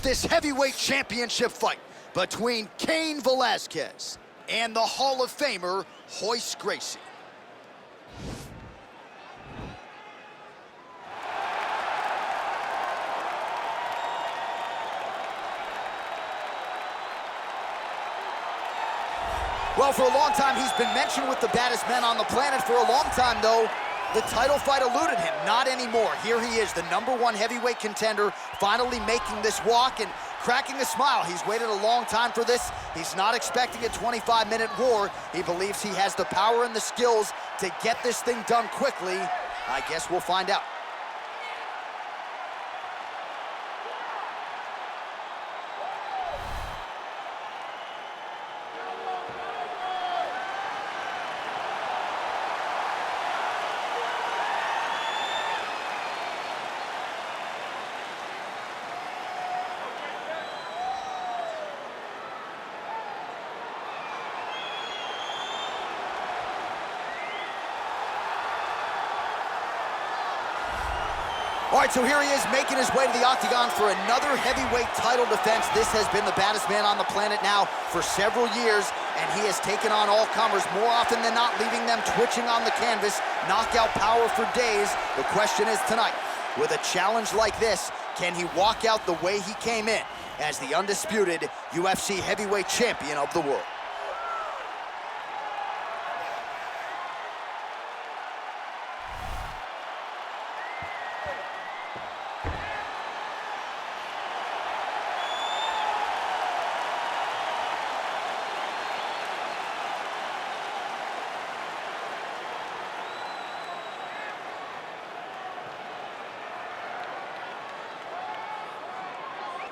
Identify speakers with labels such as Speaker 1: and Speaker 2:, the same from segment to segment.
Speaker 1: this heavyweight championship fight between Cain Velasquez and the Hall of Famer, Royce Gracie. Well, for a long time, he's been mentioned with the baddest men on the planet. For a long time, though, the title fight eluded him. Not anymore. Here he is, the #1 heavyweight contender, finally making this walk and cracking a smile. He's waited a long time for this. He's not expecting a 25-minute war. He believes he has the power and the skills to get this thing done quickly. I guess we'll find out. All right, so here he is making his way to the octagon for another heavyweight title defense. This has been the baddest man on the planet now for several years, and he has taken on all comers more often than not, leaving them twitching on the canvas, knockout power for days. The question is tonight, with a challenge like this, can he walk out the way he came in as the undisputed UFC heavyweight champion of the world?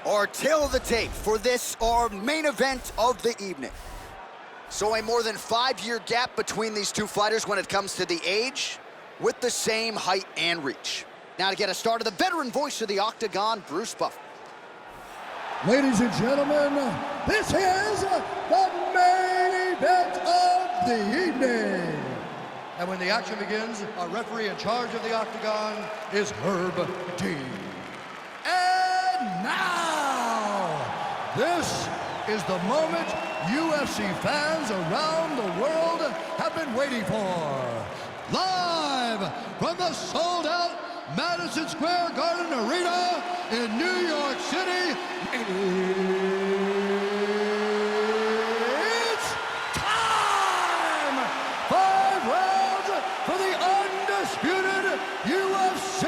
Speaker 1: Our tail of the tape for this, our main event of the evening. So a more than 5-year gap between these two fighters when it comes to the age, with the same height and reach. Now to get us started, the veteran voice of the octagon, Bruce Buffer.
Speaker 2: Ladies and gentlemen, this is the main event of the evening. And when the action begins, our referee in charge of the octagon is Herb Dean. And now, this is the moment UFC fans around the world have been waiting for. Live from the sold-out Madison Square Garden Arena in New York City, it's time! 5 rounds for the undisputed UFC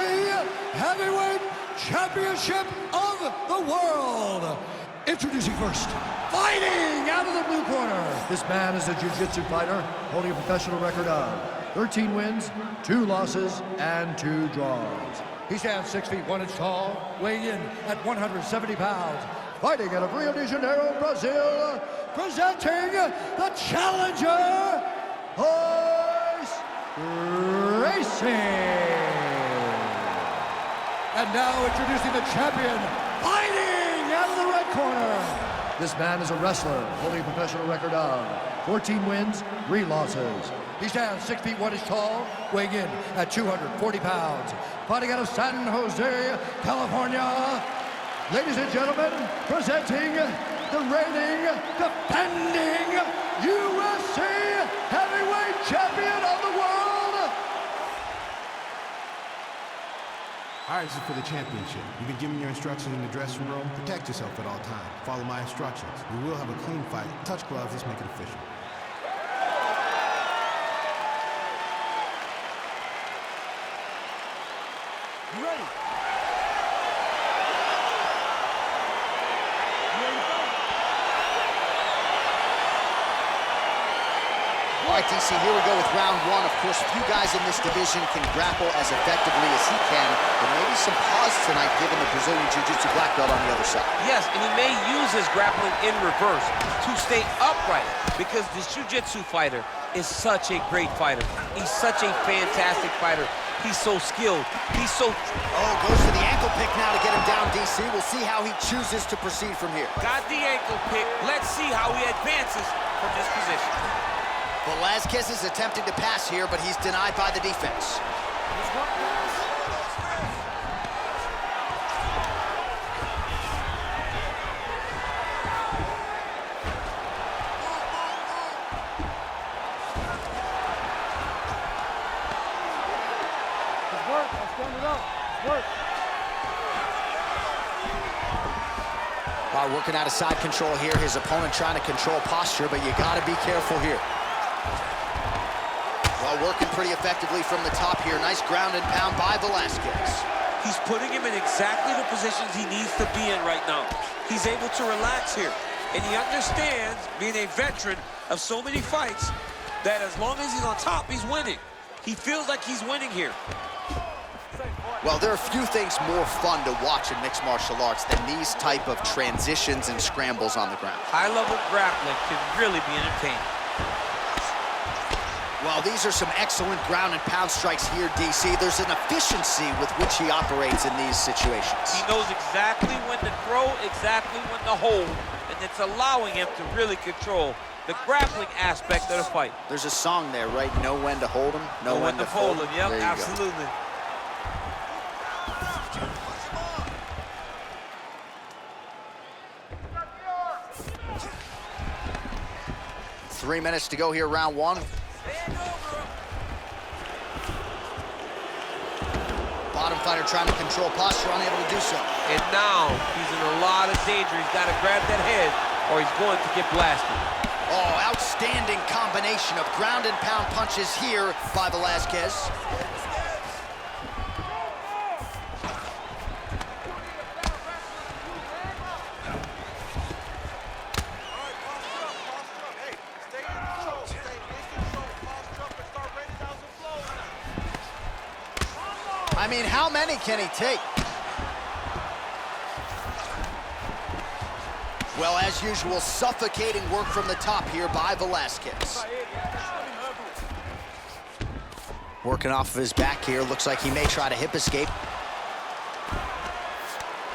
Speaker 2: Heavyweight Championship of the world. Introducing first, fighting out of the blue corner. This man is a jiu-jitsu fighter holding a professional record of 13 wins, 2 losses, and 2 draws. He stands 6 feet 1 inch tall, weighing in at 170 pounds. Fighting out of Rio de Janeiro, Brazil, presenting the challenger, Royce Gracie. And now introducing the champion, fighting out of the red corner. This man is a wrestler holding a professional record of 14 wins, 3 losses. He stands 6 feet 1 inch tall, weighing in at 240 pounds. Fighting out of San Jose, California. Ladies and gentlemen, presenting the reigning, defending UFC heavyweight champion of the world.
Speaker 3: All right, this is for the championship. You've been given your instructions in the dressing room. Protect yourself at all times. Follow my instructions. We will have a clean fight. Touch gloves, let's make it official.
Speaker 1: You ready? All right, DC, here we go with round 1. Of course, few guys in this division can grapple as effectively as he can, but maybe some pause tonight given the Brazilian Jiu-Jitsu black belt on the other side.
Speaker 4: Yes, and he may use his grappling in reverse to stay upright because this Jiu-Jitsu fighter is such a great fighter. He's such a fantastic fighter. He's so skilled. He's so...
Speaker 1: Oh, goes for the ankle pick now to get him down, DC. We'll see how he chooses to proceed from here.
Speaker 4: Got the ankle pick. Let's see how he advances from this position.
Speaker 1: Velasquez is attempting to pass here, but he's denied by the defense. All right, working out of side control here. His opponent trying to control posture, but you got to be careful here. Well, working pretty effectively from the top here. Nice ground and pound by Velasquez.
Speaker 4: He's putting him in exactly the positions he needs to be in right now. He's able to relax here. And he understands, being a veteran of so many fights, that as long as he's on top, he's winning. He feels like he's winning here.
Speaker 1: Well, there are few things more fun to watch in mixed martial arts than these type of transitions and scrambles on the ground.
Speaker 4: High-level grappling can really be entertaining.
Speaker 1: Well, these are some excellent ground and pound strikes here, DC. There's an efficiency with which he operates in these situations.
Speaker 4: He knows exactly when to throw, exactly when to hold, and it's allowing him to really control the grappling aspect of the fight.
Speaker 1: There's a song there, right? Know when to hold him, know when to fold him.
Speaker 4: Yep,
Speaker 1: there you
Speaker 4: absolutely.
Speaker 1: Go. 3 minutes to go here, round one. Bottom fighter trying to control posture, unable to do so.
Speaker 4: And now he's in a lot of danger. He's got to grab that head or he's going to get blasted.
Speaker 1: Oh, outstanding combination of ground and pound punches here by Velasquez. I mean, how many can he take? Well, as usual, suffocating work from the top here by Velasquez. Working off of his back here. Looks like he may try to hip escape.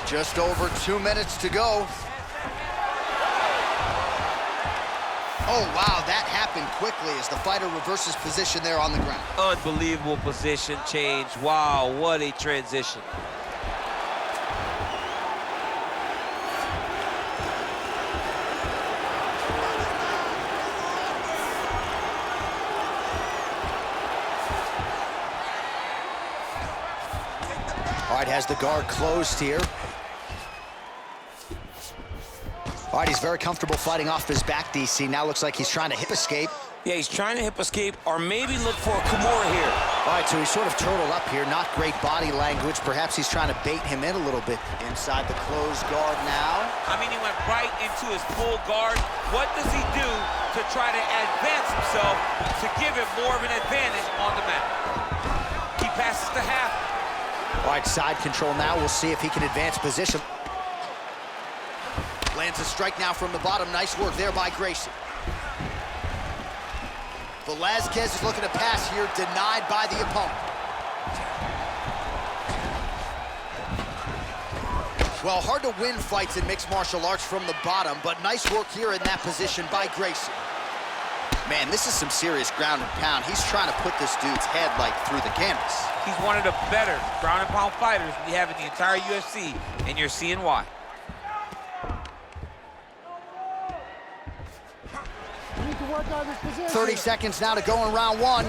Speaker 1: Just over 2 minutes to go. Oh, wow, that happened quickly as the fighter reverses position there on the ground.
Speaker 4: Unbelievable position change. Wow, what a transition.
Speaker 1: All right, has the guard closed here. All right, he's very comfortable fighting off his back, DC. Now looks like he's trying to hip escape.
Speaker 4: Yeah, he's trying to hip escape or maybe look for a Kimura here.
Speaker 1: All right, so he's sort of turtled up here. Not great body language. Perhaps he's trying to bait him in a little bit. Inside the closed guard now.
Speaker 4: I mean, he went right into his full guard. What does he do to try to advance himself to give him more of an advantage on the mat? He passes to half.
Speaker 1: All right, side control now. We'll see if he can advance position. Lands a strike now from the bottom. Nice work there by Gracie. Velasquez is looking to pass here, denied by the opponent. Well, hard to win fights in mixed martial arts from the bottom, but nice work here in that position by Gracie. Man, this is some serious ground and pound. He's trying to put this dude's head, like, through the canvas.
Speaker 4: He's one of the better ground and pound fighters we have in the entire UFC, and you're seeing why.
Speaker 1: 30 seconds now to go in round one.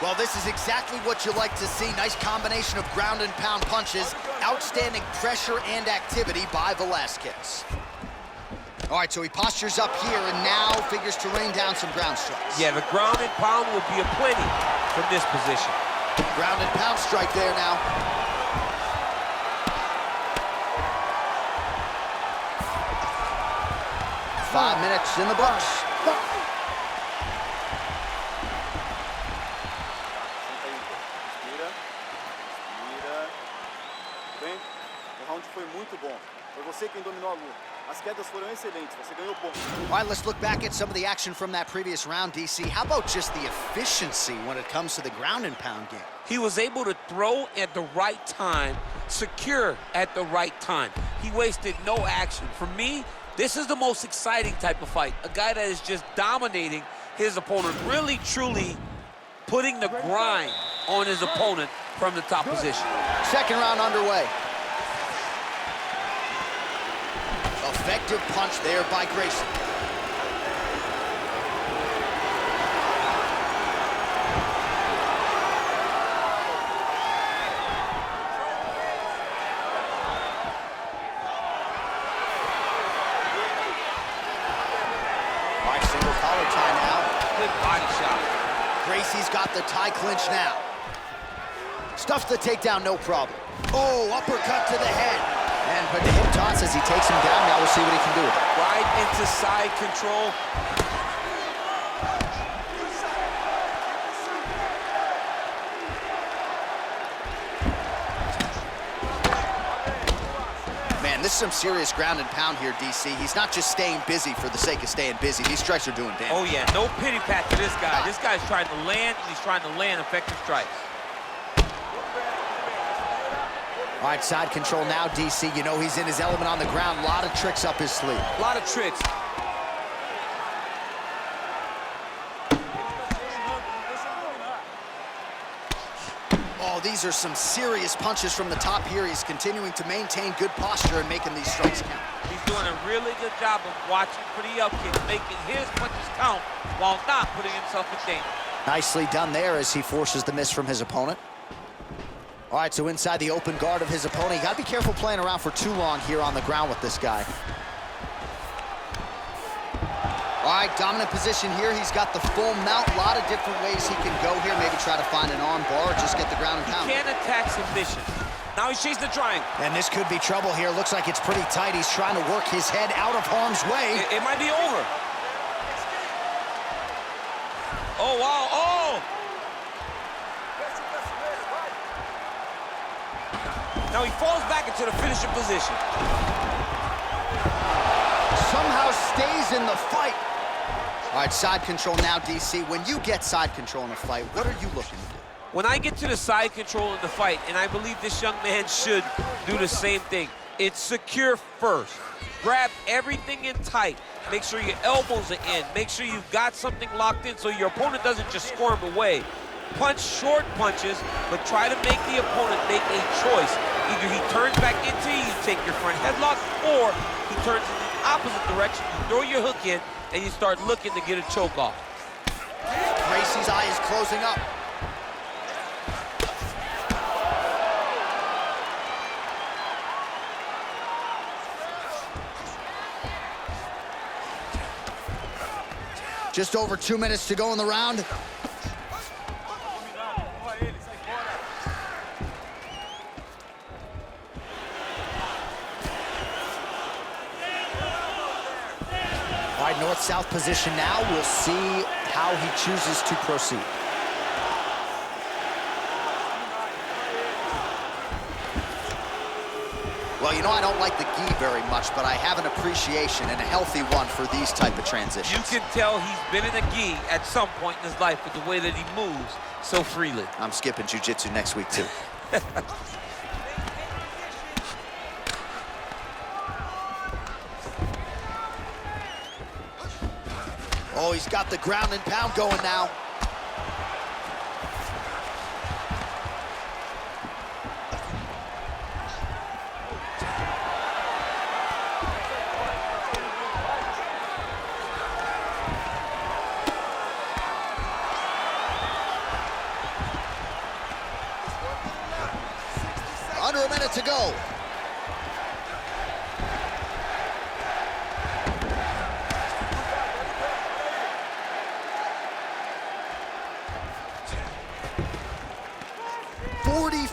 Speaker 1: Well, this is exactly what you like to see. Nice combination of ground and pound punches. Outstanding pressure and activity by Velasquez. All right, so he postures up here and now figures to rain down some ground strikes.
Speaker 4: Yeah, the ground and pound will be a plenty from this position.
Speaker 1: Ground and pound strike there now. Five minutes in the books.
Speaker 5: Bem, o round foi muito bom. Foi você quem dominou a luta. As quedas foram excelentes. Você ganhou ponto.
Speaker 1: All right, let's look back at some of the action from that previous round, DC. How about just the efficiency when it comes to the ground and pound game?
Speaker 4: He was able to throw at the right time, secure at the right time. He wasted no action. For me, this is the most exciting type of fight. A guy that is just dominating his opponent, really, truly putting the grind on his opponent from the top position.
Speaker 1: Second round underway. Effective punch there by Gracie.
Speaker 4: Solid body shot.
Speaker 1: Gracie's got the tie clinch now. Stuffs the takedown, no problem. Oh, uppercut to the head. And but the hip toss as he takes him down. Now we'll see what he can do with it.
Speaker 4: Right into side control.
Speaker 1: Man, this is some serious ground and pound here, DC. He's not just staying busy for the sake of staying busy. These strikes are doing damage.
Speaker 4: Oh, yeah, no pity pat to this guy. This guy's trying to land, and he's trying to land effective strikes.
Speaker 1: All right, side control now, DC. You know he's in his element on the ground. A lot of tricks up his sleeve.
Speaker 4: A lot of tricks.
Speaker 1: Oh, these are some serious punches from the top here. He's continuing to maintain good posture and making these strikes count.
Speaker 4: He's doing a really good job of watching for the up kick, making his punches count while not putting himself in danger.
Speaker 1: Nicely done there as he forces the miss from his opponent. All right, so inside the open guard of his opponent. You got to be careful playing around for too long here on the ground with this guy. All right, dominant position here. He's got the full mount. A lot of different ways he can go here. Maybe try to find an arm bar or just get the ground and pound.
Speaker 4: He can't attack submission. Now he's chasing the triangle.
Speaker 1: And this could be trouble here. Looks like it's pretty tight. He's trying to work his head out of harm's way.
Speaker 4: It might be over. Oh, wow. Oh! Now he falls back into the finishing position.
Speaker 1: Somehow stays in the fight. All right, side control now, DC. When you get side control in a fight, what are you looking to do?
Speaker 4: When I get to the side control in the fight, and I believe this young man should do the same thing, it's secure first. Grab everything in tight. Make sure your elbows are in. Make sure you've got something locked in so your opponent doesn't just squirm away. Punch short punches, but try to make the opponent make a choice. Either he turns back into you, take your front headlock, or he turns in the opposite direction, you throw your hook in, and you start looking to get a choke off.
Speaker 1: Gracie's eye is closing up. Just over 2 minutes to go in the round. All right, north-south position now. We'll see how he chooses to proceed. Well, you know, I don't like the gi very much, but I have an appreciation and a healthy one for these type of transitions.
Speaker 4: You can tell he's been in a gi at some point in his life with the way that he moves so freely.
Speaker 1: I'm skipping jiu-jitsu next week, too. Oh, he's got the ground and pound going now. Under a minute to go.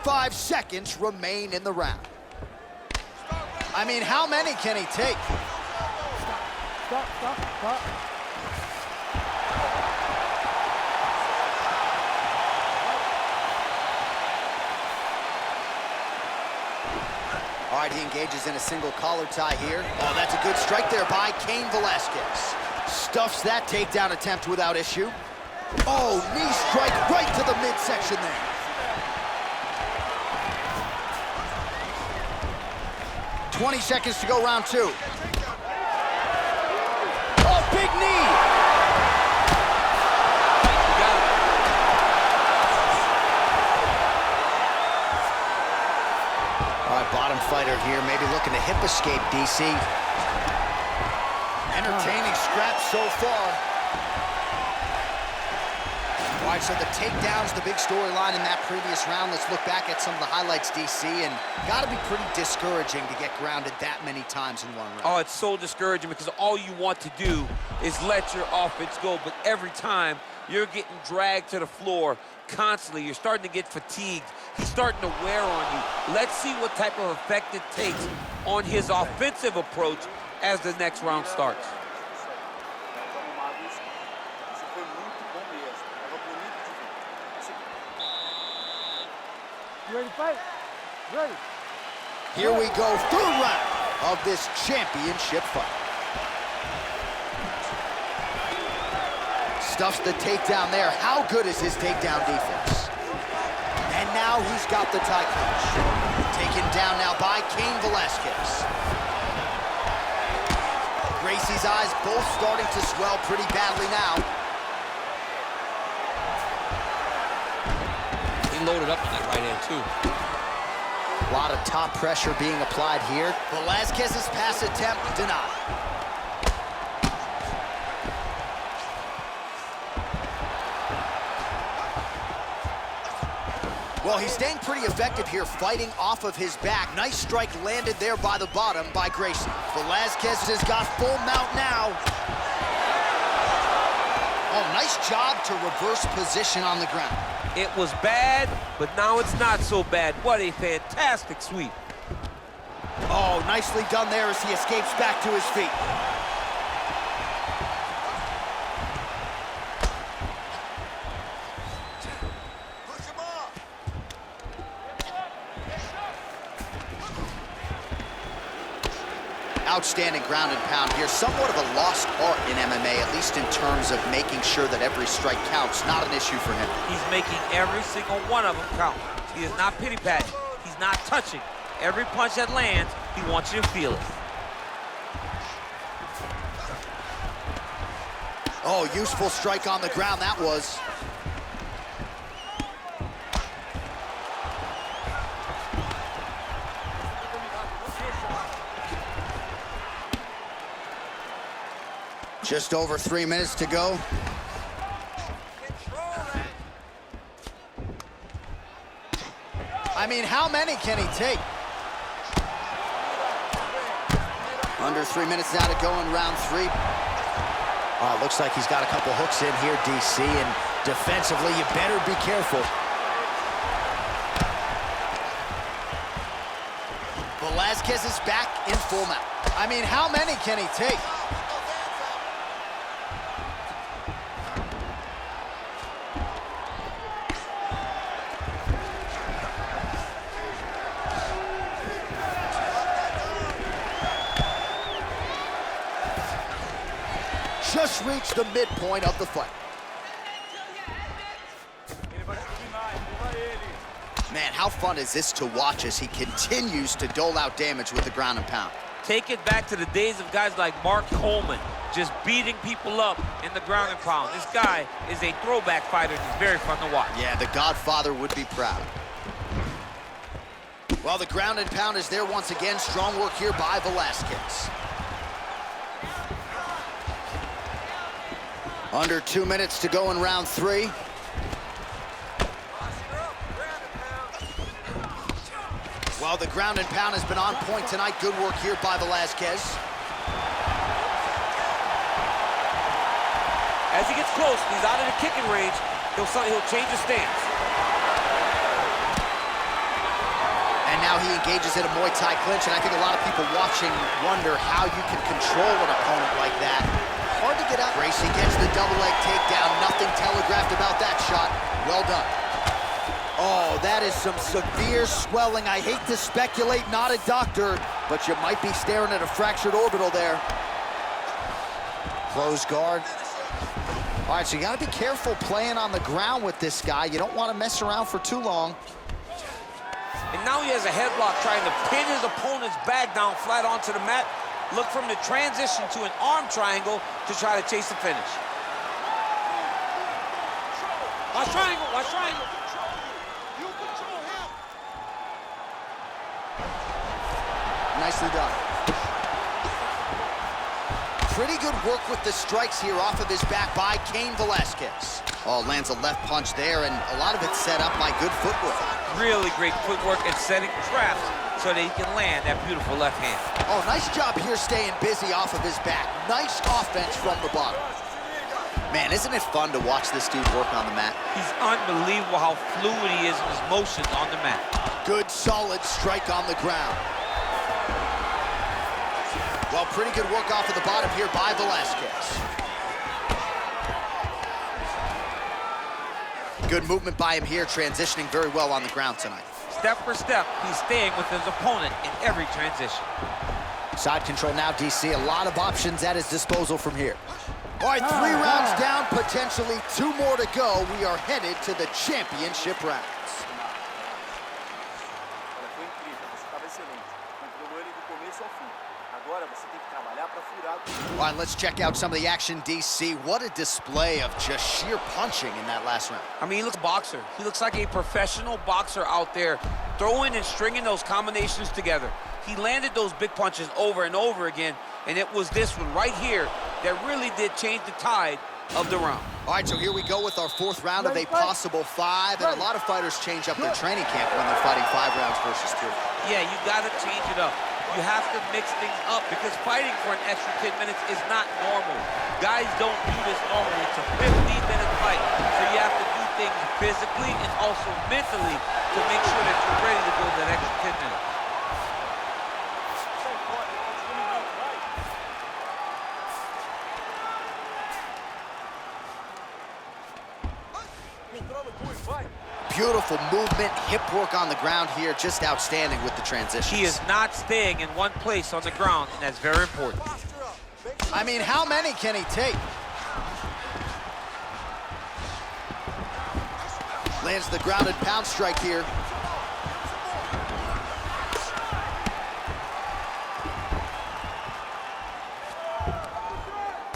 Speaker 1: Five seconds remain in the round. I mean, how many can he take?
Speaker 2: Stop.
Speaker 1: All right, he engages in a single collar tie here. Oh, that's a good strike there by Cain Velasquez. Stuffs that takedown attempt without issue. Oh, knee strike right to the midsection there. $20 seconds to go, round two. Oh, big knee! All right, bottom fighter here, maybe looking to hip escape, DC. Entertaining scrap so far. All All right, so the takedown's the big storyline in that previous round. Let's look back at some of the highlights, DC, and gotta be pretty discouraging to get grounded that many times in one round.
Speaker 4: Oh, it's so discouraging because all you want to do is let your offense go, but every time you're getting dragged to the floor constantly. You're starting to get fatigued. He's starting to wear on you. Let's see what type of effect it takes on his offensive approach as the next round starts.
Speaker 6: You ready to fight? Ready.
Speaker 1: Here we go, third round of this championship fight. Stuffs the takedown there. How good is his takedown defense? And now he's got the tie clinch. Taken down now by Cain Velasquez. Gracie's eyes both starting to swell pretty badly now.
Speaker 4: He loaded up on that right hand, too.
Speaker 1: A lot of top pressure being applied here. Velasquez's pass attempt denied. Well, he's staying pretty effective here, fighting off of his back. Nice strike landed there by the bottom by Gracie. Velasquez has got full mount now. Oh, nice job to reverse position on the ground.
Speaker 4: It was bad, but now it's not so bad. What a fantastic sweep.
Speaker 1: Oh, nicely done there as he escapes back to his feet. Outstanding ground and pound here. Somewhat of a lost art in MMA, at least in terms of making sure that every strike counts. Not an issue for him.
Speaker 4: He's making every single one of them count. He is not pity-patting. He's not touching. Every punch that lands, he wants you to feel it.
Speaker 1: Oh, useful strike on the ground, that was. Just over 3 minutes to go. I mean, how many can he take? Under 3 minutes now to go in round 3. Oh, looks like he's got a couple hooks in here, DC, and defensively, you better be careful. Velasquez is back in full mount. I mean, how many can he take? Just reached the midpoint of the fight. Man, how fun is this to watch as he continues to dole out damage with the ground and pound?
Speaker 4: Take it back to the days of guys like Mark Coleman, just beating people up in the ground and pound. This guy is a throwback fighter, and he's very fun to watch.
Speaker 1: Yeah, the Godfather would be proud. Well, the ground and pound is there once again. Strong work here by Velasquez. Under 2 minutes to go in round 3. Well, the ground and pound has been on point tonight. Good work here by Velasquez.
Speaker 4: As he gets close, he's out of the kicking range, he'll change his stance.
Speaker 1: And now he engages in a Muay Thai clinch, and I think a lot of people watching wonder how you can control an opponent like that. Hard to get out. Gracie gets the double leg takedown. Nothing telegraphed about that shot. Well done. Oh, that is some severe swelling. I hate to speculate, not a doctor, but you might be staring at a fractured orbital there. Close guard. All right, so you got to be careful playing on the ground with this guy. You don't want to mess around for too long.
Speaker 4: And now he has a headlock trying to pin his opponent's back down flat onto the mat. Look from the transition to an arm triangle to try to chase the finish. Watch triangle, watch triangle.
Speaker 6: You control him.
Speaker 1: Nicely done. Pretty good work with the strikes here off of his back by Cain Velasquez. Oh, lands a left punch there, and a lot of it set up by good footwork.
Speaker 4: Really great footwork and setting traps so that he can land that beautiful left hand.
Speaker 1: Oh, nice job here staying busy off of his back. Nice offense from the bottom. Man, isn't it fun to watch this dude work on the mat?
Speaker 4: He's unbelievable how fluid he is in his motions on the mat.
Speaker 1: Good, solid strike on the ground. Well, pretty good work off of the bottom here by Velasquez. Good movement by him here, transitioning very well on the ground tonight.
Speaker 4: Step for step, he's staying with his opponent in every transition.
Speaker 1: Side control now, DC. A lot of options at his disposal from here. All right, 3 rounds down, potentially 2 more to go. We are headed to the championship rounds.
Speaker 5: Olha, foi incrível, você estava excelente. Controlou ele do começo ao fim. Agora você tem que trabalhar para furar.
Speaker 1: All right, let's check out some of the action, DC. What a display of just sheer punching in that last round.
Speaker 4: I mean, he looks a boxer. He looks like a professional boxer out there, throwing and stringing those combinations together. He landed those big punches over and over again, and it was this one right here that really did change the tide of the round.
Speaker 1: All right, so here we go with our 4th round of a possible 5, and a lot of fighters change up their training camp when they're fighting 5 rounds versus 2.
Speaker 4: Yeah, you gotta change it up. You have to mix things up because fighting for an extra 10 minutes is not normal. Guys don't do this normally. It's a 15-minute fight, so you have to do things physically and also mentally to make sure that you're ready to go that extra 10 minutes.
Speaker 1: Beautiful movement, hip work on the ground here, just outstanding with the transitions.
Speaker 4: He is not staying in one place on the ground, and that's very important.
Speaker 1: I mean, how many can he take? Lands the grounded pound strike here.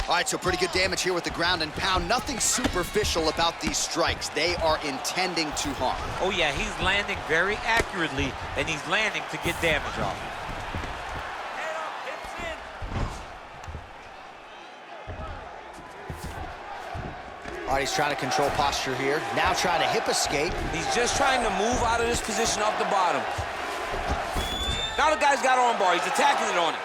Speaker 1: All right, so pretty good damage here with the ground and pound. Nothing superficial about these strikes. They are intending to harm.
Speaker 4: Oh, yeah, he's landing very accurately, and he's landing to get damage off.
Speaker 1: All right, he's trying to control posture here. Now trying to hip escape.
Speaker 4: He's just trying to move out of this position off the bottom. Now the guy's got arm bar. He's attacking it on it.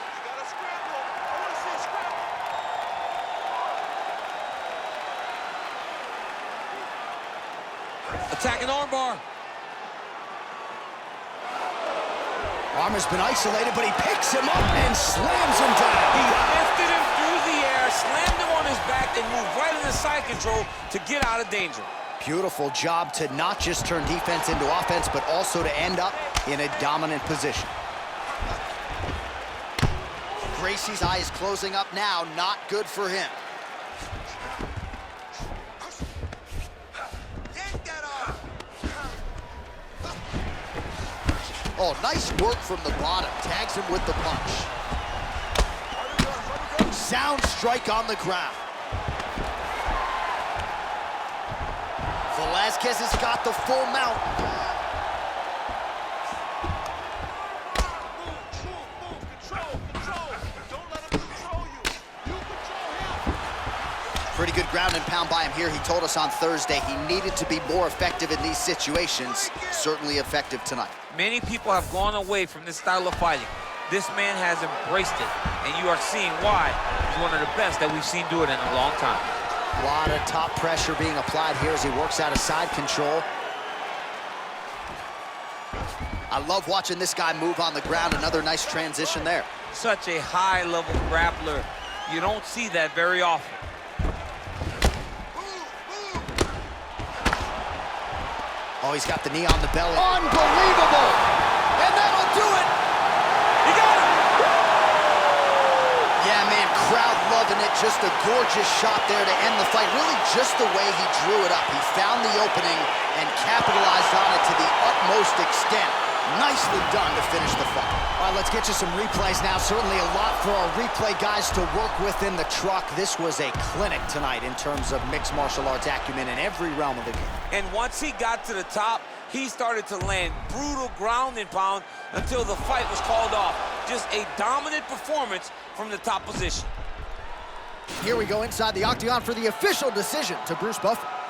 Speaker 4: Attacking armbar.
Speaker 1: Arm has been isolated, but he picks him up and slams him down.
Speaker 4: He lifted him through the air, slammed him on his back, and moved right into side control to get out of danger.
Speaker 1: Beautiful job to not just turn defense into offense, but also to end up in a dominant position. Gracie's eye is closing up now. Not good for him. Oh, nice work from the bottom. Tags him with the punch. Sound strike on the ground. Velasquez has got the full mount. Pretty good ground and pound by him here. He told us on Thursday he needed to be more effective in these situations. Certainly effective tonight.
Speaker 4: Many people have gone away from this style of fighting. This man has embraced it, and you are seeing why he's one of the best that we've seen do it in a long time.
Speaker 1: A lot of top pressure being applied here as he works out of side control. I love watching this guy move on the ground. Another nice transition there.
Speaker 4: Such a high-level grappler. You don't see that very often.
Speaker 1: Oh, he's got the knee on the belly. Unbelievable! And that'll do it!
Speaker 4: He got it!
Speaker 1: Yeah, man, crowd loving it. Just a gorgeous shot there to end the fight. Really just the way he drew it up. He found the opening and capitalized on it to the utmost extent. Nicely done to finish the fight. All right, let's get you some replays now. Certainly a lot for our replay guys to work with in the truck. This was a clinic tonight in terms of mixed martial arts acumen in every realm of the game.
Speaker 4: And once he got to the top, he started to land brutal ground and pound until the fight was called off. Just a dominant performance from the top position.
Speaker 1: Here we go inside the octagon for the official decision to Bruce Buffer.